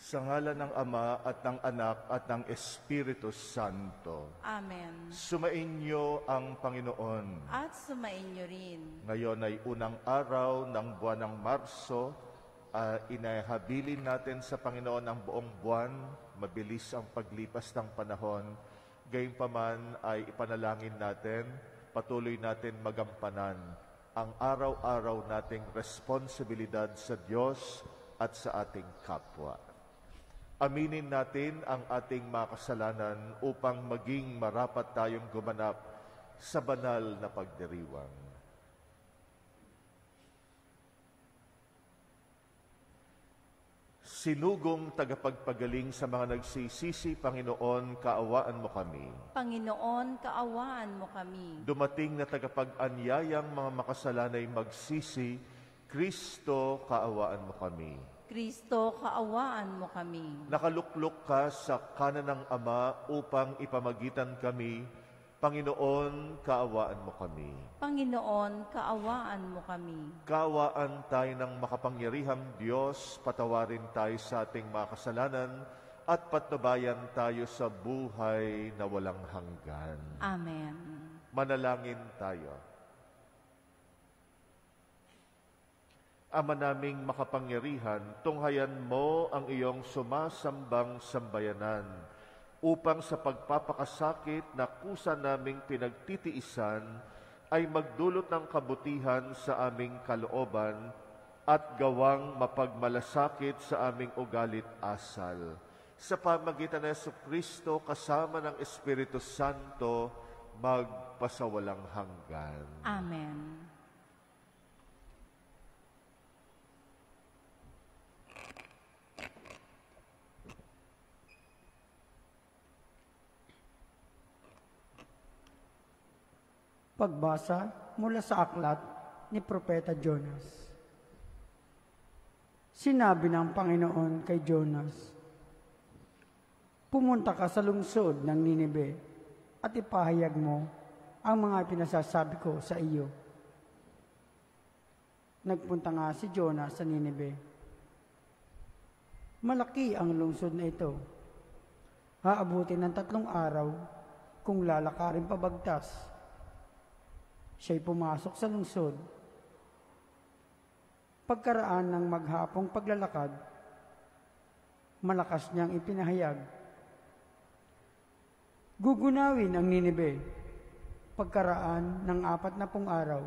Sa ngalan ng Ama at ng Anak at ng Espiritu Santo. Amen. Sumainyo ang Panginoon. At sumainyo rin. Ngayon ay unang araw ng buwan ng Marso. Inahabilin natin sa Panginoon ang buong buwan. Mabilis ang paglipas ng panahon. Gayunpaman ay ipanalangin natin, patuloy natin magampanan ang araw-araw nating responsibilidad sa Diyos at sa ating kapwa. Aminin natin ang ating mga kasalanan upang maging marapat tayong gumanap sa banal na pagdiriwang. Sinugong tagapagpagaling sa mga nagsisisi, Panginoon, kaawaan mo kami. Panginoon, kaawaan mo kami. Dumating na tagapag-anyayang mga makasalanay magsisi, Kristo, kaawaan mo kami. Kristo, kaawaan mo kami. Nakaluklok ka sa kanan ng Ama upang ipamagitan kami. Panginoon, kaawaan mo kami. Panginoon, kaawaan mo kami. Kaawaan tayo ng makapangyarihang Diyos, patawarin tayo sa ating mga kasalanan at patnubayan tayo sa buhay na walang hanggan. Amen. Manalangin tayo. Ama naming makapangyarihan, tunghayan mo ang iyong sumasambang sambayanan upang sa pagpapakasakit na kusa naming pinagtitiisan ay magdulot ng kabutihan sa aming kalooban at gawang mapagmalasakit sa aming ugalit asal. Sa pamagitan ng Jesucristo kasama ng Espiritu Santo, magpasawalang hanggan. Amen. Pagbasa mula sa aklat ni Propeta Jonas. Sinabi ng Panginoon kay Jonas, "Pumunta ka sa lungsod ng Ninibe at ipahayag mo ang mga pinasasabi ko sa iyo." Nagpunta nga si Jonas sa Ninibe. Malaki ang lungsod na ito. Haabutin ng 3 araw kung lalakarin pabagtas. Siya'y pumasok sa lungsod. Pagkaraan ng maghapong paglalakad, malakas niyang ipinahayag, "Gugunawin ang Ninibe pagkaraan ng 40 araw."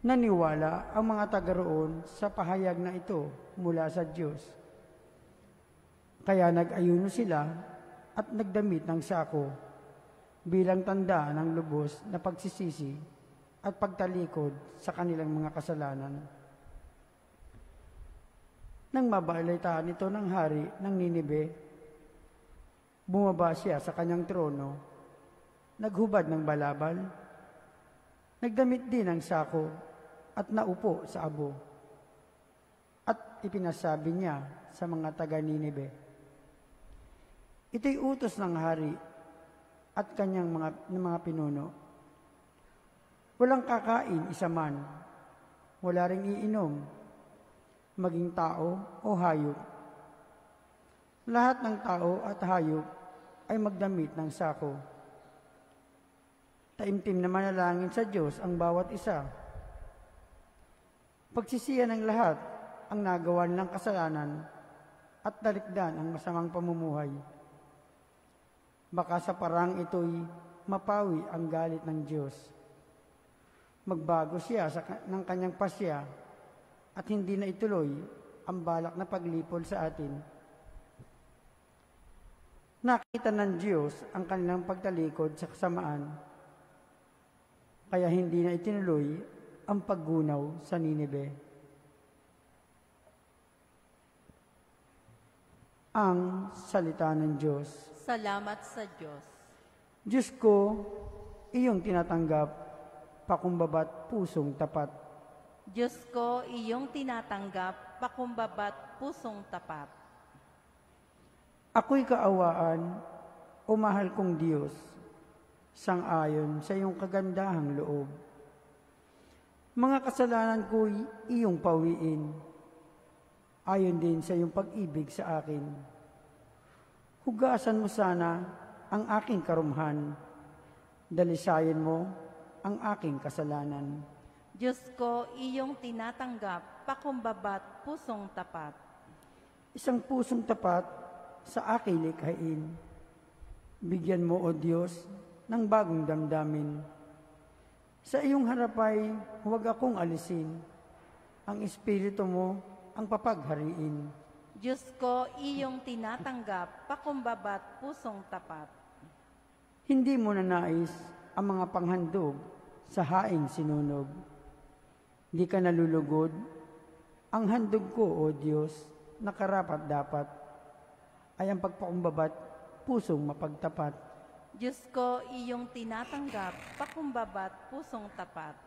Naniwala ang mga taga roon sa pahayag na ito mula sa Diyos. Kaya nag-ayuno sila at nagdamit ng sako bilang tanda ng lubos na pagsisisi at pagtalikod sa kanilang mga kasalanan. Nang mabalita nito ng hari ng Ninibe, bumaba siya sa kanyang trono, naghubad ng balabal, nagdamit din ng sako at naupo sa abo. At ipinasabi niya sa mga taga-Ninibe, "Ito'y utos ng hari at kanyang mga pinuno. Walang kakain isa man, wala ring iinom, maging tao o hayop. Lahat ng tao at hayop ay magdamit ng sako. Taimtim na manalangin sa Diyos ang bawat isa. Pagsisiyan ng lahat ang nagawa nilang kasalanan at talikdan ang masamang pamumuhay. Baka sa parang ito'y mapawi ang galit ng Diyos. Magbago siya ng kanyang pasya at hindi na ituloy ang balak na paglipol sa atin." Nakita ng Diyos ang kanilang pagtalikod sa kasamaan, kaya hindi na itinuloy ang paggunaw sa Ninibe. Ang salita ng Diyos. Salamat sa Diyos. Diyos ko, iyong tinatanggap, pakumbaba't pusong tapat. Diyos ko, iyong tinatanggap, pakumbaba't pusong tapat. Ako'y kaawaan, o mahal kong Diyos, sang-ayon sa iyong kagandahang loob. Mga kasalanan ko'y iyong pawiin. ayon din sa iyong pag-ibig sa akin. Hugasan mo sana ang aking karumhan, dalisayan mo ang aking kasalanan. Diyos ko, iyong tinatanggap, pakumbabat pusong tapat. Isang pusong tapat sa aking likhain. Bigyan mo, O Diyos, ng bagong damdamin. Sa iyong harapay, huwag akong alisin. Ang Espiritu mo ang papaghariin. Diyos ko, iyong tinatanggap, pakumbabat pusong tapat. Hindi mo nanais ang mga panghandog sa haing sinunog. Di ka nalulugod. Ang handog ko, O Diyos, na karapat-dapat, ay ang pagpakumbabat pusong mapagtapat. Diyos ko, iyong tinatanggap, pakumbabat pusong tapat.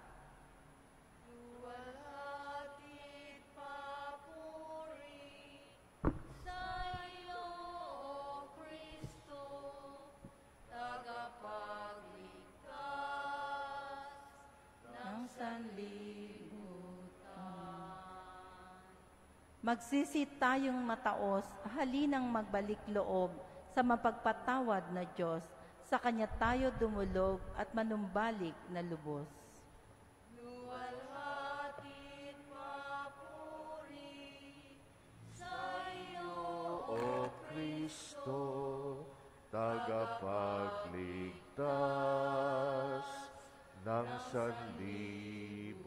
Magsisit tayong mataos, halinang magbalik loob sa mapagpatawad na Diyos. Sa Kanya tayo dumulog at manumbalik na lubos. Luwalhati papuri sa iyo, O Kristo, tagapagligtas ng sanlibutan.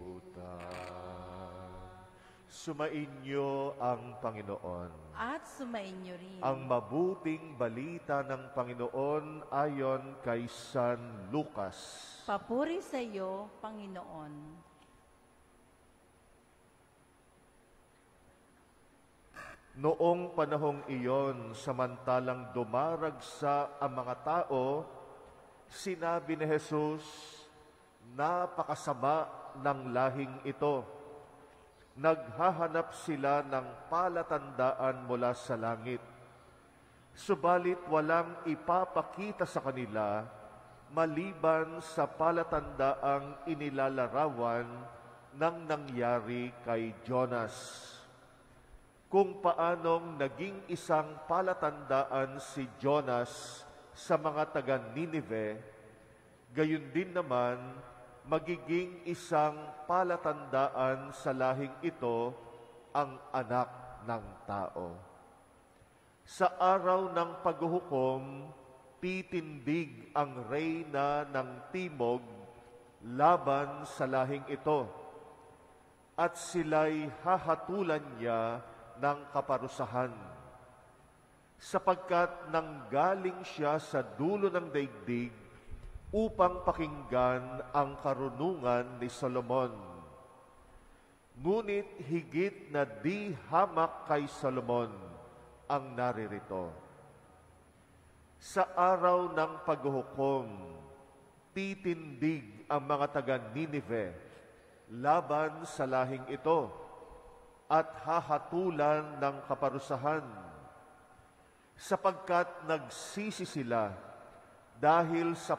Sumainyo ang Panginoon. At sumainyo rin. Ang mabuting balita ng Panginoon ayon kay San Lucas. Papuri sa iyo, Panginoon. Noong panahong iyon, samantalang dumaragsa ang mga tao, sinabi ni Jesus, napakasama ng lahing ito. Naghahanap sila ng palatandaan mula sa langit. Subalit walang ipapakita sa kanila maliban sa palatandaang inilalarawan ng nangyari kay Jonas. Kung paanong naging isang palatandaan si Jonas sa mga taga-Ninive, gayon din naman magiging isang palatandaan sa lahing ito ang anak ng tao. Sa araw ng paghuhukom, titindig ang reyna ng timog laban sa lahing ito, at sila'y hahatulan niya ng kaparusahan, sapagkat nanggaling siya sa dulo ng daigdig upang pakinggan ang karunungan ni Solomon. Ngunit higit na di hamak kay Solomon ang naririto. Sa araw ng paghuhukom, titindig ang mga taga-Ninive laban sa lahing ito at hahatulan ng kaparusahan, sapagkat nagsisi sila dahil sa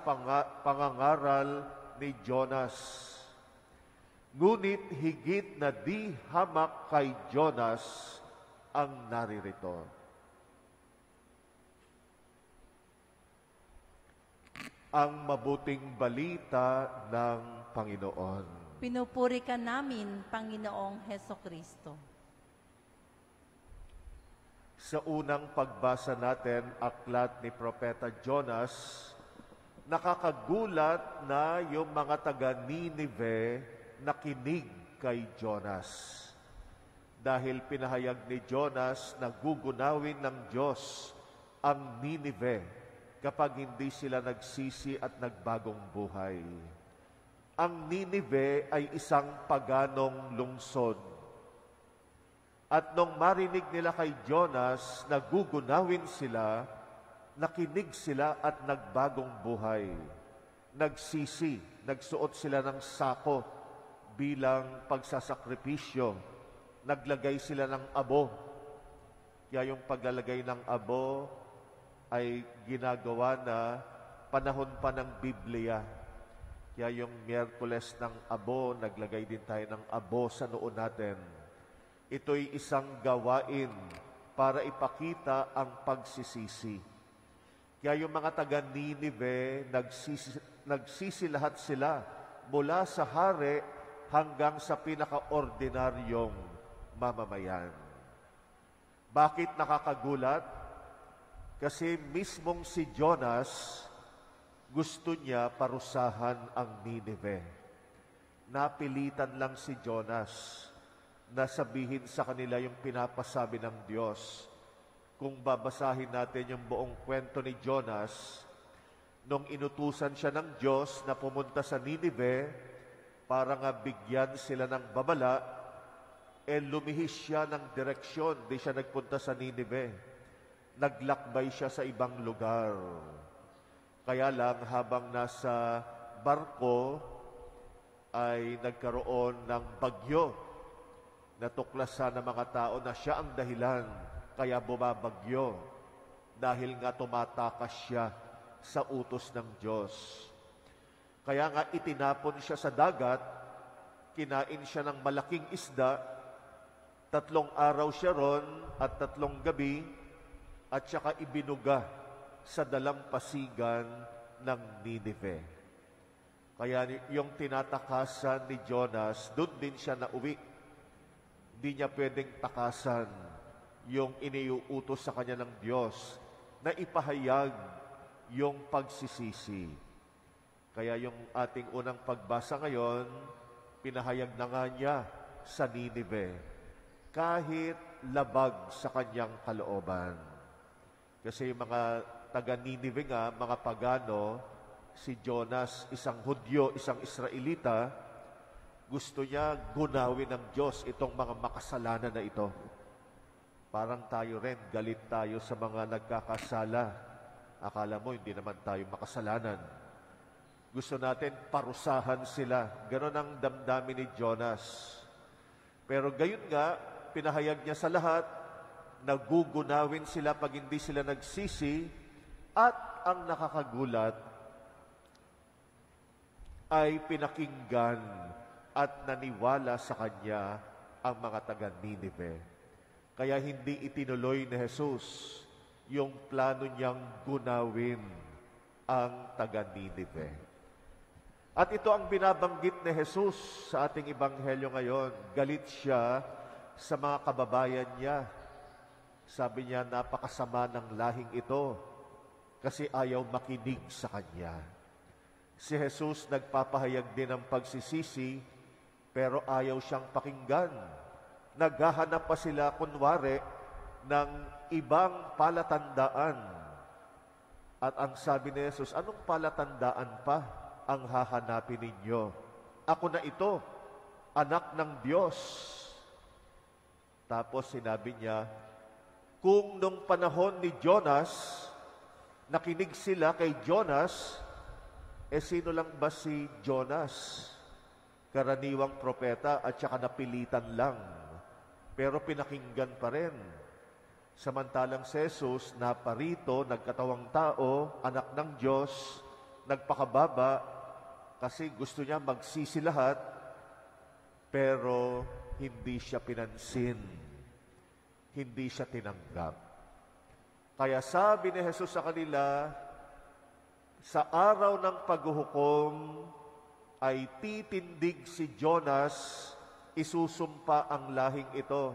pangangaral ni Jonas. Ngunit higit na di hamak kay Jonas ang naririto. Ang mabuting balita ng Panginoon. Pinupuri ka namin, Panginoong Hesukristo. Sa unang pagbasa natin, aklat ni Propeta Jonas, nakakagulat na yung mga taga-Ninive nakinig kay Jonas. Dahil pinahayag ni Jonas na gugunawin ng Diyos ang Ninive kapag hindi sila nagsisi at nagbagong buhay. Ang Ninive ay isang paganong lungsod. At nung marinig nila kay Jonas na gugunawin sila, nakinig sila at nagbagong buhay. Nagsisi, nagsuot sila ng sako bilang pagsasakripisyo. Naglagay sila ng abo. Kaya yung paglalagay ng abo ay ginagawa na panahon pa ng Biblia. Kaya yung Miyerkules ng abo, naglagay din tayo ng abo sa noon natin. Ito'y isang gawain para ipakita ang pagsisisi. Kaya yung mga taga Ninive, nagsisilahat sila mula sa hari hanggang sa pinakaordinaryong mamamayan. Bakit nakakagulat? Kasi mismong si Jonas, gusto niya parusahan ang Ninive. Napilitan lang si Jonas na sabihin sa kanila yung pinapasabi ng Diyos. Kung babasahin natin yung buong kwento ni Jonas, nung inutusan siya ng Diyos na pumunta sa Ninive para nga bigyan sila ng babala, lumihis siya ng direksyon, di siya nagpunta sa Ninive. Naglakbay siya sa ibang lugar. Kaya lang habang nasa barko ay nagkaroon ng bagyo. Natuklasan ng mga tao na siya ang dahilan kaya bumabagyo dahil nga tumatakas siya sa utos ng Diyos. Kaya nga itinapon siya sa dagat, kinain siya ng malaking isda, 3 araw siya ron at 3 gabi, at saka ibinuga sa dalampasigan ng Ninive. Kaya yung tinatakasan ni Jonas, doon din siya nauwi. Hindi niya pwedeng takasan yung iniuutos sa kanya ng Diyos na ipahayag yung pagsisisi. Kaya yung ating unang pagbasa ngayon, pinahayag na nga niya sa Ninive, kahit labag sa kanyang kalooban. Kasi yung mga taga-Ninive nga, mga pagano, si Jonas, isang Hudyo, isang Israelita, gusto niya gunawin ng Diyos itong mga makasalanan na ito. Parang tayo rin, galit tayo sa mga nagkakasala. Akala mo, hindi naman tayo makasalanan. Gusto natin parusahan sila. Ganon ang damdamin ni Jonas. Pero gayon nga, pinahayag niya sa lahat, nagugunawin sila pag hindi sila nagsisi, at ang nakakagulat ay pinakinggan at naniwala sa kanya ang mga taga-Ninive. Kaya hindi itinuloy ni Jesus yung plano niyang gunawin ang taga-Ninive. At ito ang binabanggit ni Jesus sa ating ebanghelyo ngayon. Galit siya sa mga kababayan niya. Sabi niya, napakasama ng lahing ito kasi ayaw makinig sa kanya. Si Jesus nagpapahayag din ng pagsisisi, pero ayaw siyang pakinggan. Naghahanap pa sila, kunwari, ng ibang palatandaan. At ang sabi ni Jesus, anong palatandaan pa ang hahanapin ninyo? Ako na ito, anak ng Diyos. Tapos sinabi niya, kung nung panahon ni Jonas, nakinig sila kay Jonas, sino lang ba si Jonas? Karaniwang propeta at saka napilitan lang. Pero pinakinggan pa rin. Samantalang si Jesus, naparito, nagkatawang tao, anak ng Diyos, nagpakababa, kasi gusto niya magsisi lahat, pero hindi siya pinansin. Hindi siya tinanggap. Kaya sabi ni Jesus sa kanila, sa araw ng paghuhukom ay titindig si Jonas, isusumpa ang lahing ito.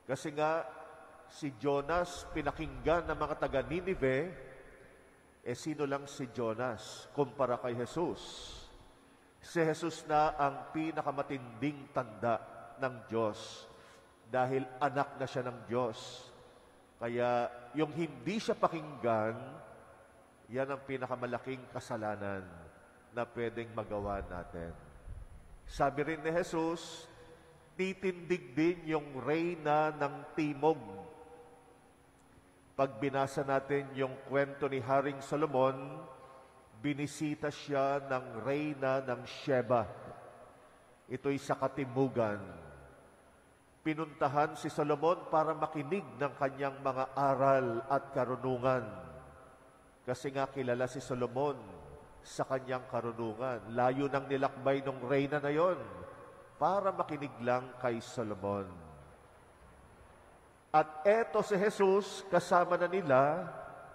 Kasi nga, si Jonas pinakinggan ng mga taga-Ninive, sino lang si Jonas kumpara kay Jesus? Si Jesus na ang pinakamatinding tanda ng Diyos dahil anak na siya ng Diyos. Kaya yung hindi siya pakinggan, yan ang pinakamalaking kasalanan na pwedeng magawa natin. Sabi rin ni Jesus, titindig din yung reyna ng Timog. Pag binasa natin yung kwento ni Haring Solomon, binisita siya ng reyna ng Sheba. Ito'y sa katimugan. Pinuntahan si Solomon para makinig ng kanyang mga aral at karunungan. Kasi nga kilala si Solomon sa kanyang karunungan. Layo ng nilakbay ng reyna na yon para makinig lang kay Solomon. At eto si Jesus, kasama na nila,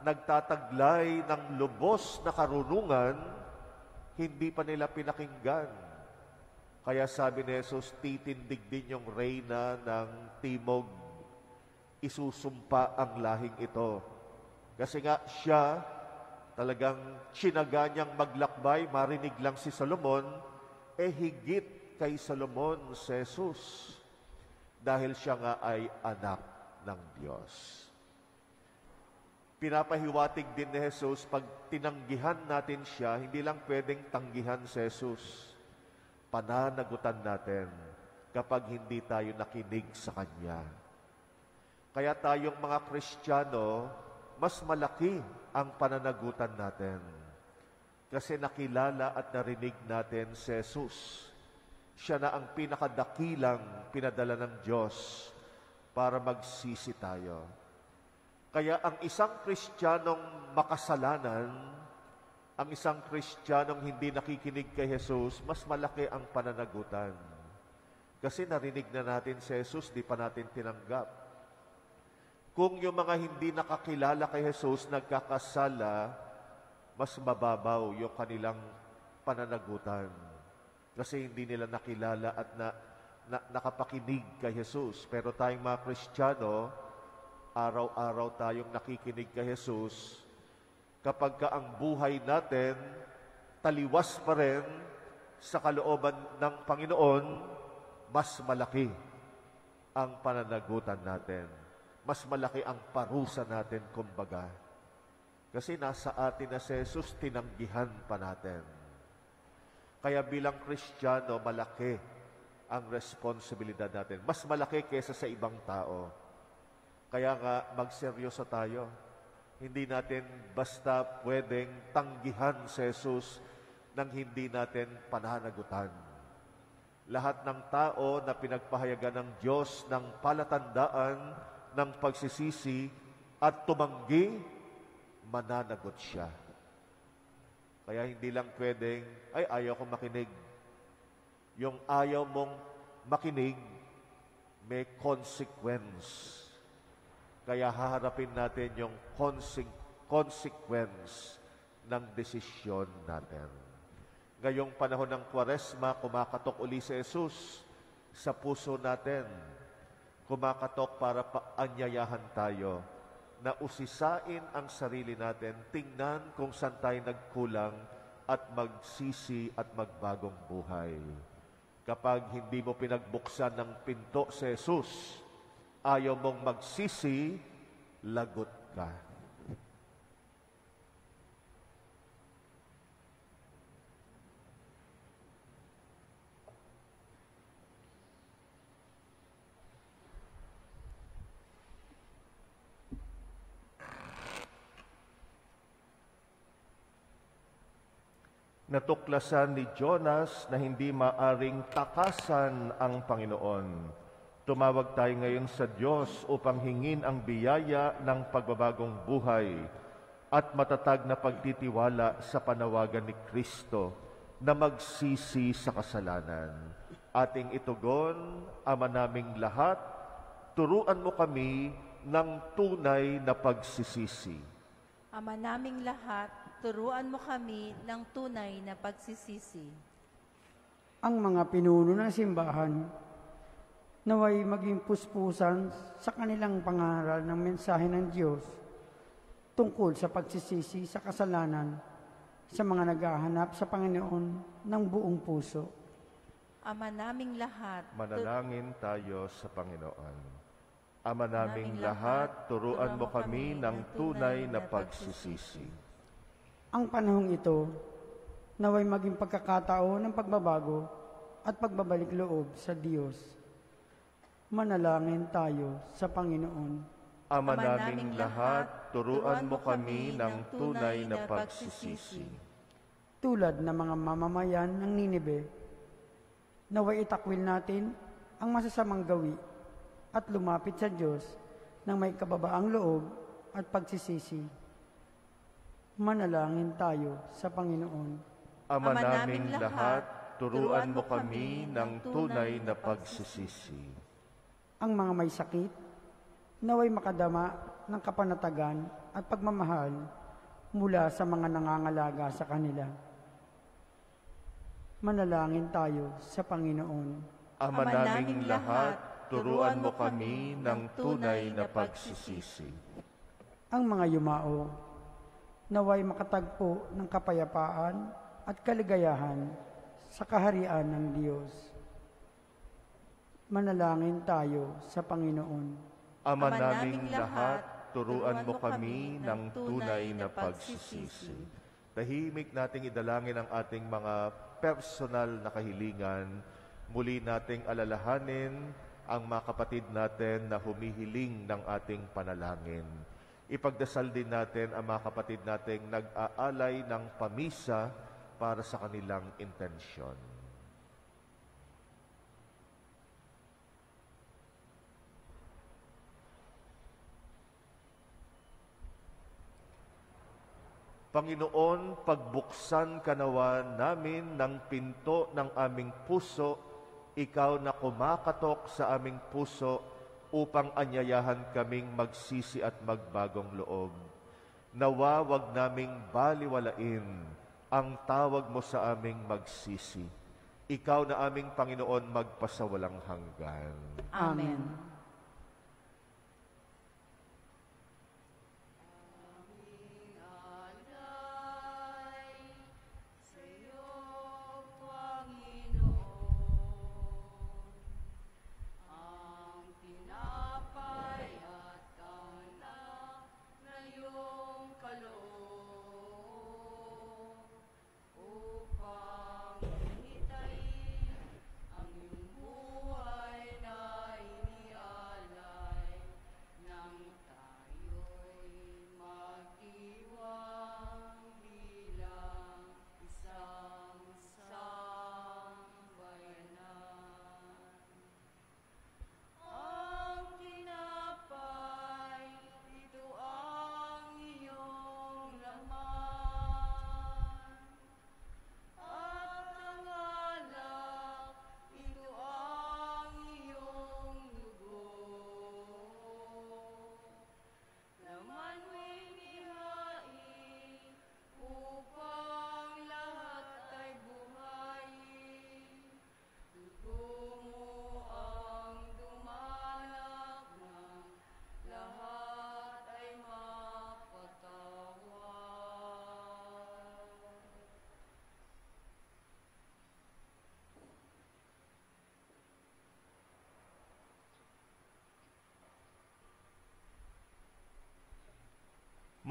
nagtataglay ng lubos na karunungan, hindi pa nila pinakinggan. Kaya sabi ni Jesus, titindig din yung reyna ng timog. Isusumpa ang lahing ito. Kasi nga siya, talagang sinaga niyang maglakbay, marinig lang si Solomon, higit kay Solomon si Jesus. Dahil siya nga ay anak ng Diyos. Pinapahiwatig din ni Jesus, pag tinanggihan natin siya, hindi lang pwedeng tanggihan si Jesus. Pananagutan natin kapag hindi tayo nakinig sa Kanya. Kaya tayong mga Kristiyano, mas malaki ang pananagutan natin. Kasi nakilala at narinig natin si Jesus. Siya na ang pinakadakilang pinadala ng Diyos para magsisi tayo. Kaya ang isang Kristiyanong makasalanan, ang isang Kristiyanong hindi nakikinig kay Jesus, mas malaki ang pananagutan. Kasi narinig na natin si Jesus, di pa natin tinanggap. Kung yung mga hindi nakakilala kay Jesus nagkakasala, mas mababaw yung kanilang pananagutan. Kasi hindi nila nakilala at nakapakinig kay Jesus. Pero tayong mga Kristiyano, araw-araw tayong nakikinig kay Jesus. Kapag ka ang buhay natin taliwas pa rin sa kalooban ng Panginoon, mas malaki ang pananagutan natin. Mas malaki ang parusa natin, kumbaga. Kasi nasa atin na si Jesus, tinanggihan pa natin. Kaya bilang Kristiyano, malaki ang responsibilidad natin. Mas malaki kaysa sa ibang tao. Kaya nga, magseryoso tayo. Hindi natin basta pwedeng tanggihan si Jesus nang hindi natin pananagutan. Lahat ng tao na pinagpahayagan ng Diyos ng palatandaan ng pagsisisi at tumanggi, mananagot siya. Kaya hindi lang pwedeng, ayaw kong makinig. Yung ayaw mong makinig, may consequence. Kaya haharapin natin yung consequence ng desisyon natin. Ngayong panahon ng Kwaresma, kumakatok uli si Jesus sa puso natin. Kumakatok para paanyayahan tayo na usisain ang sarili natin, tingnan kung saan tayo nagkulang at magsisi at magbagong buhay. Kapag hindi mo pinagbuksan ng pinto si Jesus, ayaw mong magsisi, lagot ka. Natuklasan ni Jonas na hindi maaring takasan ang Panginoon. Tumawag tayo ngayon sa Diyos upang hingin ang biyaya ng pagbabagong buhay at matatag na pagtitiwala sa panawagan ni Kristo na magsisi sa kasalanan. Ating itugon, Ama naming lahat, turuan mo kami ng tunay na pagsisisi. Ama naming lahat, turuan mo kami ng tunay na pagsisisi. Ang mga pinuno ng simbahan, naway maging puspusan sa kanilang pangaral ng mensahe ng Diyos tungkol sa pagsisisi sa kasalanan sa mga naghahanap sa Panginoon ng buong puso. Ama naming lahat, Manalangin tayo sa Panginoon. Ama naming lahat, turuan mo kami ng tunay na pagsisisi. Ang panahong ito, naway maging pagkakataon ng pagbabago at pagbabalik loob sa Diyos. Manalangin tayo sa Panginoon. Ama naming lahat, turuan mo kami ng tunay na pagsisisi. Tulad ng mga mamamayan ng Ninibe, naway itakwil natin ang masasamang gawi at lumapit sa Diyos ng may kababaang loob at pagsisisi. Manalangin tayo sa Panginoon. Ama naming lahat, turuan mo kami ng tunay na pagsisisi. Ang mga may sakit, naway makadama ng kapanatagan at pagmamahal mula sa mga nangangalaga sa kanila. Manalangin tayo sa Panginoon. Ama naming lahat, turuan mo kami ng tunay na pagsisisi. Ang mga yumao, naway makatagpo ng kapayapaan at kaligayahan sa kaharian ng Diyos. Manalangin tayo sa Panginoon. Ama naming lahat, turuan mo kami ng tunay na pagsisisi. Tahimik nating idalangin ang ating mga personal na kahilingan. Muli nating alalahanin ang mga kapatid natin na humihiling ng ating panalangin. Ipagdasal din natin ang mga kapatid nating nag-aalay ng pamisa para sa kanilang intensyon. Panginoon, pagbuksan ka nawa namin ng pinto ng aming puso, ikaw na kumakatok sa aming puso upang anyayahan kaming magsisi at magbagong loob. Nawa wag naming baliwalain ang tawag mo sa aming magsisi. Ikaw na aming Panginoon magpasawalang hanggan. Amen.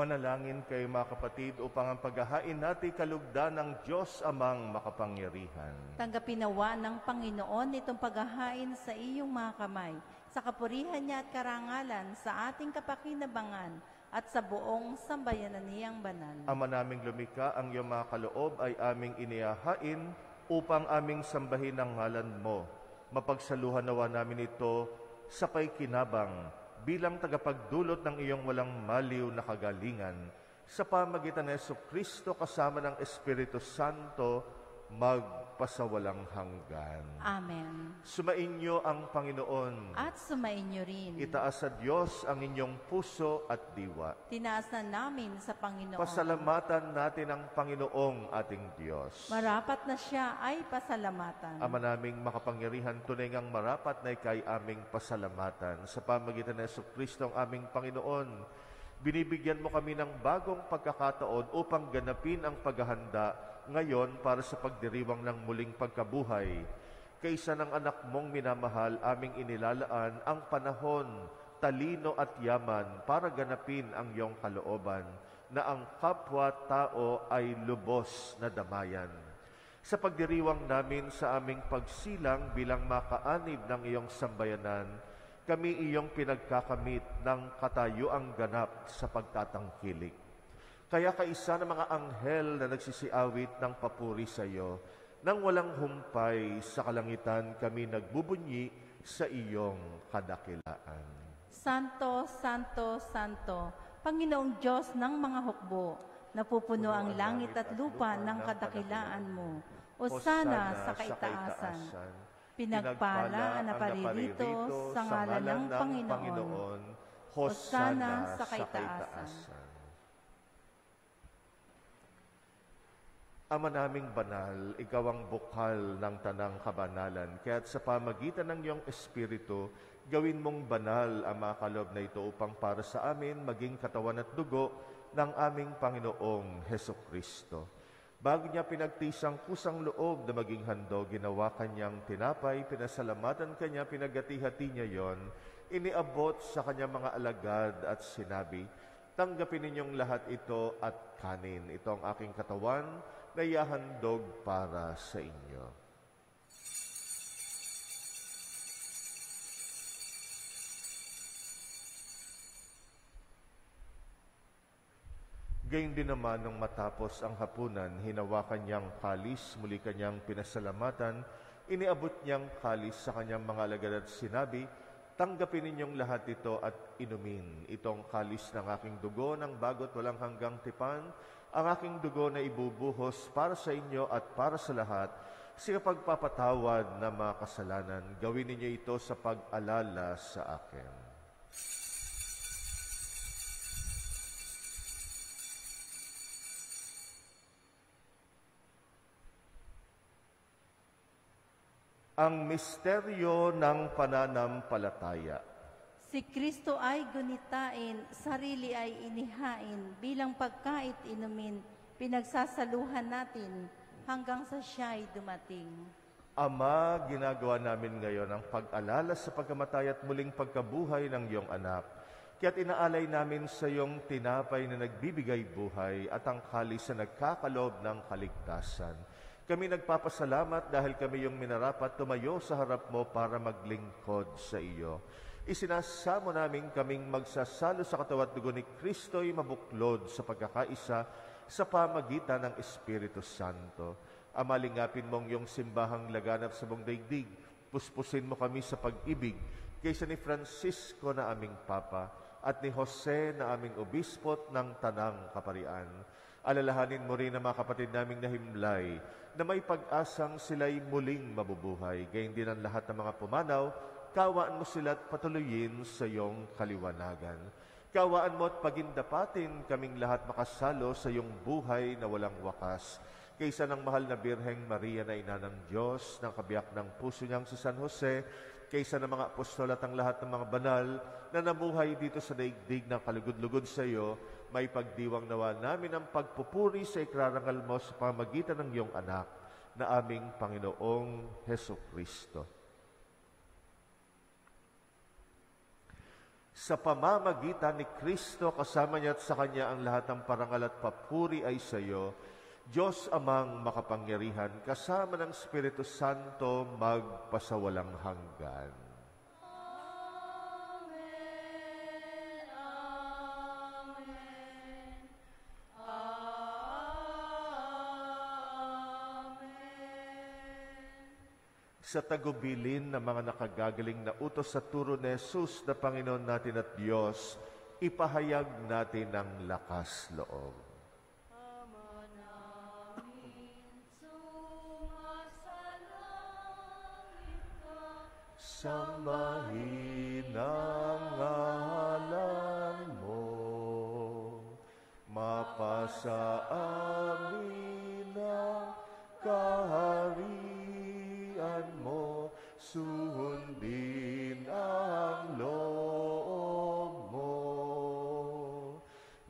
Manalangin kayo mga kapatid upang ang paghahain natin kalugdan ng Diyos amang makapangyarihan. Tanggapin nawa ng Panginoon itong paghahain sa iyong mga kamay, sa kapurihan niya at karangalan, sa ating kapakinabangan, at sa buong sambayanan niyang banal. Ama naming lumikha, ang iyong mga kaloob ay aming inihahain upang aming sambahin ang ngalan mo. Mapagsaluhan nawa namin ito sa paikinabang bilang tagapagdulot ng iyong walang maliw na kagalingan, sa pamagitan ng Jesucristo kasama ng Espiritu Santo, magpasawalang hanggan. Amen. Sumainyo ang Panginoon. At sumainyo rin. Itaas sa Diyos ang inyong puso at diwa. Tinaas na namin sa Panginoon. Pasalamatan natin ang Panginoong ating Diyos. Marapat na siya ay pasalamatan. Ama naming makapangyarihan, tunay ngang marapat na ikay aming pasalamatan. Sa pamagitan ng Jesucristo ang aming Panginoon, binibigyan mo kami ng bagong pagkakataon upang ganapin ang paghahanda ngayon para sa pagdiriwang ng muling pagkabuhay. Kaysa ng anak mong minamahal, aming inilalaan ang panahon, talino at yaman para ganapin ang iyong kalooban, na ang kapwa-tao ay lubos na damayan. Sa pagdiriwang namin sa aming pagsilang bilang makaanib ng iyong sambayanan, kami iyong pinagkakamit ng katayuang ganap sa pagtatangkilik. Kaya kaisa ng mga anghel na nagsisiawit ng papuri sa iyo, nang walang humpay sa kalangitan kami nagbubunyi sa iyong kadakilaan. Santo, Santo, Santo, Panginoong Diyos ng mga hukbo, napupuno ang langit at lupa ng kadakilaan mo. Hosana sa kaitaasan. Pinagpala ang naparirito sa ngalan ng Panginoon. Hosana sa sa kaitaasan. kaitaasan. Ama naming banal, ikaw ang bukal ng tanang kabanalan, kaya't sa pamagitan ng iyong Espiritu, gawin mong banal ang mga kaloob na ito upang para sa amin maging katawan at dugo ng aming Panginoong Hesukristo. Bago niya pinagtisang kusang loob na maging handog, ginawa kanyang tinapay, pinasalamatan kanya, pinagati-hati niya yon, iniabot sa kanyang mga alagad at sinabi, "Tanggapin ninyong lahat ito at kanin. Ito ang aking katawan na ihahandog para sa inyo." Gayun din naman nung matapos ang hapunan, hinawakan niyang kalis, muli kanyang pinasalamatan, iniabot niyang kalis sa kanyang mga alagad at sinabi, "Tanggapin ninyong lahat ito at inumin. Itong kalis ng aking dugo ng bago't walang hanggang tipan, ang aking dugo na ibubuhos para sa inyo at para sa lahat, sa pagpapatawad ng mga kasalanan. Gawin ninyo ito sa pag-alala sa akin." Ang misteryo ng pananampalataya. Si Kristo ay gunitain, sarili ay inihain, bilang pagkait inumin, pinagsasaluhan natin hanggang sa siya'y dumating. Ama, ginagawa namin ngayon ang pag-alala sa pagkamatay at muling pagkabuhay ng iyong anak. Kaya't inaalay namin sa iyong tinapay na nagbibigay buhay at ang kalis na nagkakaloob ng kaligtasan. Kami nagpapasalamat dahil kami yung minarapat tumayo sa harap mo para maglingkod sa iyo. Isinasamo namin kaming magsasalo sa katawan at dugo ni Kristo'y mabuklod sa pagkakaisa sa pamagitan ng Espiritu Santo. Ama, lingapin mong iyong simbahang laganap sa buong daigdig. Puspusin mo kami sa pag-ibig kaysa ni Francisco na aming Papa at ni Jose na aming Obispot ng Tanang Kaparian. Alalahanin mo rin ang mga kapatid naming nahimlay na may pag-asang sila'y muling mabubuhay. Gayun din ang lahat ng mga pumanaw, kawaan mo sila at patuloyin sa iyong kaliwanagan. Kawaan mo at pagindapatin kaming lahat makasalo sa iyong buhay na walang wakas. Kaysa ng mahal na Birheng Maria na ina ng Diyos, ng kabiyak ng puso niyang si San Jose, kaysa ng mga apostol at ang lahat ng mga banal na namuhay dito sa daigdig ng kalugod-lugod sa iyo, may pagdiwang nawa namin ang pagpupuri sa ikrarangal mo sa pamagitan ng iyong anak na aming Panginoong Hesukristo. Sa pamamagitan ni Kristo, kasama niya at sa Kanya ang lahat ng parangal at papuri ay sa iyo, Diyos Amang makapangyarihan, kasama ng Espiritu Santo, magpasawalang hanggan. Sa tagubilin ng mga nakagagaling na utos sa turo ni Jesus na Panginoon natin at Diyos, ipahayag natin ang lakas loob. Ama namin, sumasalangit ka, Sambahin ang ngalan mo, mapasa amin ang kaharian mo, sundin ang loob mo.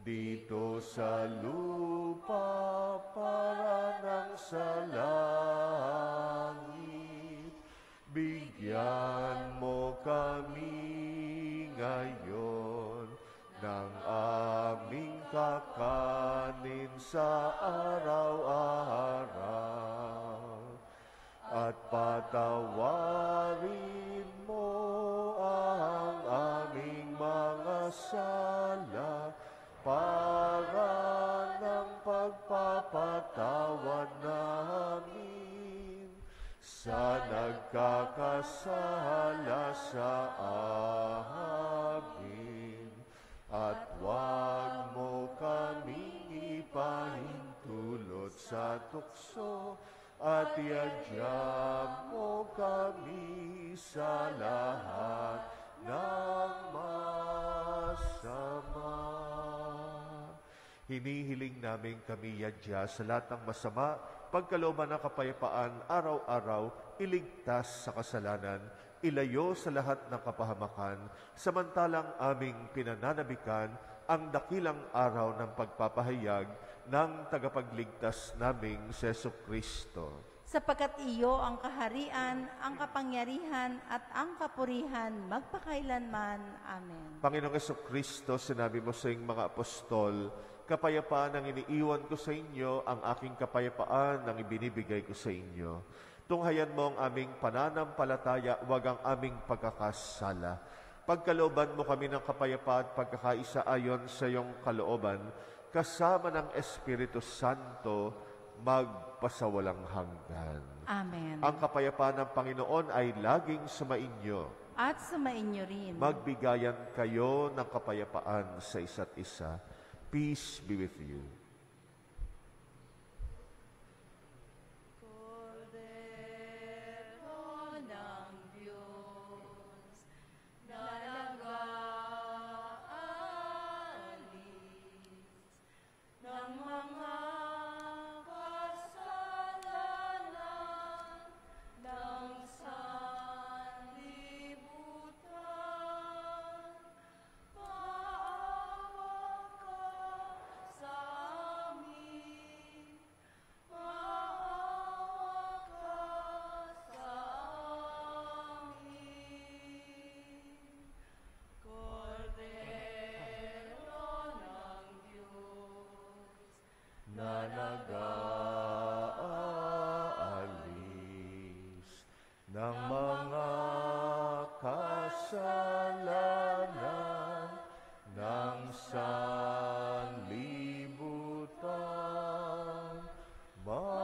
Dito sa lupa para ng sa langit, bigyan mo kami ngayon ng aming kakanin sa araw-araw. At patawarin mo ang aming mga sala para ng pagpapatawad namin sa nagkakasala sa amin. At huwag mo kaming ipahintulot sa tukso, at iadya mo kami sa lahat ng masama. Hinihiling namin kami yadya sa lahat ng masama, pagkalooban ng kapayapaan, araw-araw, iligtas sa kasalanan, ilayo sa lahat ng kapahamakan, samantalang aming pinananabikan ang dakilang araw ng pagpapahayag ng tagapagligtas naming si Jesucristo. Sapagkat iyo ang kaharian, ang kapangyarihan, at ang kapurihan magpakailanman. Amen. Panginoong Jesucristo, sinabi mo sa iyong mga apostol, kapayapaan ang iniiwan ko sa inyo, ang aking kapayapaan ang ibinibigay ko sa inyo. Tunghayan mo ang aming pananampalataya, huwag ang aming pagkakasala. Pagkalooban mo kami ng kapayapaan at pagkakaisa ayon sa iyong kalooban, kasama ng Espiritu Santo, magpasawalang hanggan. Amen. Ang kapayapaan ng Panginoon ay laging sumainyo. At sumainyo rin. Magbigayan kayo ng kapayapaan sa isa't isa. Peace be with you. Kordero ng Diyos, na nag-aalis ng mga kasalanan ng sanlibutan, maawa ka sa amin, maawa ka sa amin. Kordero ng Diyos, Na nag-aalis ng mga kasalanan ng sanlibutan,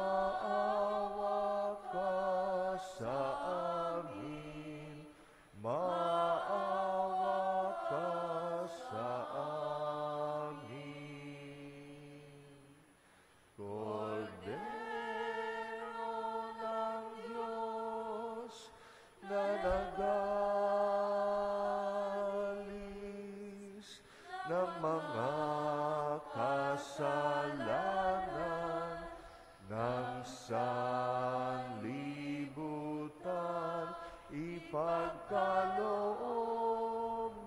maawa ka sa amin, maawa ka sa amin. Kordero ng Diyos, na nag-aalis ng mga kasalanan ng sanlibutan, ipagkaloob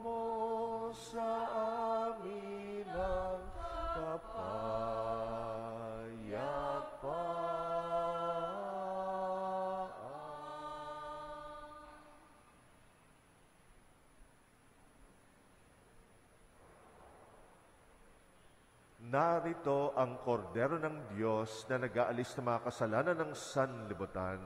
mo sa amin ang kapayapaan. Narito ang kordero ng Diyos na nag-aalis ng mga kasalanan ng sanlibutan.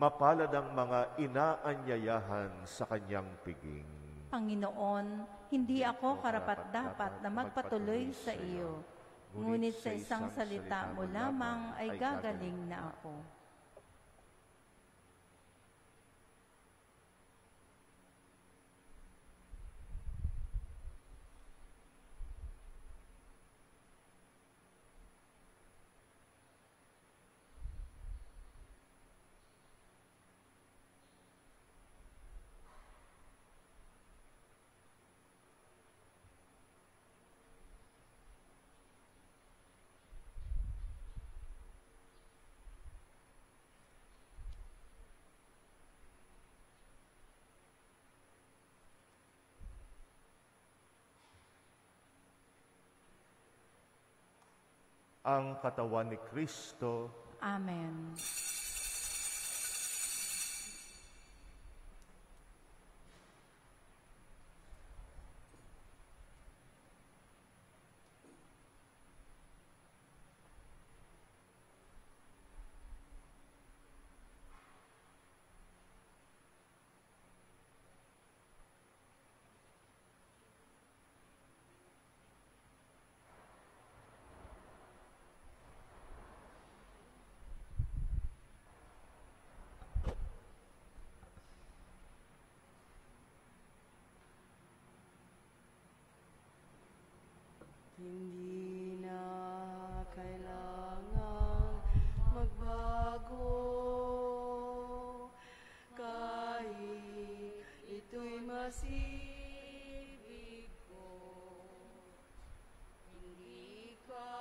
Mapalad ang mga inaanyayahan sa kanyang piging. Panginoon, hindi ako karapat-dapat na magpatuloy sa iyo. Ngunit sa isang salita mo lamang ay gagaling na ako. Ang katawan ni Kristo, Amen. Hindi na kailangang magbago kahit ito'y masibig ko. Hindi ka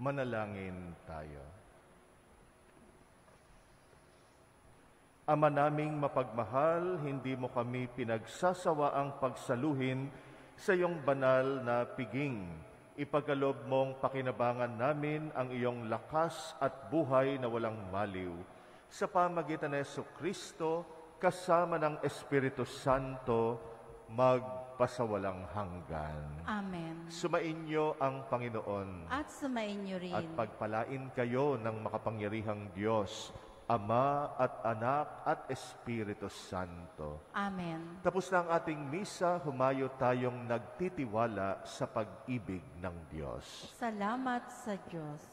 Manalangin tayo. Ama naming mapagmahal, hindi mo kami pinagsasawaang pagsaluhin sa iyong banal na piging. Ipagkaloob mong pakinabangan namin ang iyong lakas at buhay na walang maliw. Sa pamagitan ng Jesucristo, kasama ng Espiritu Santo, magpasawalang hanggan. Amen. Sumainyo ang Panginoon. At sumainyo rin. At pagpalain kayo ng makapangyarihang Diyos, Ama at Anak at Espiritu Santo. Amen. Tapos na ang ating misa, humayo tayong nagtitiwala sa pag-ibig ng Diyos. Salamat sa Diyos.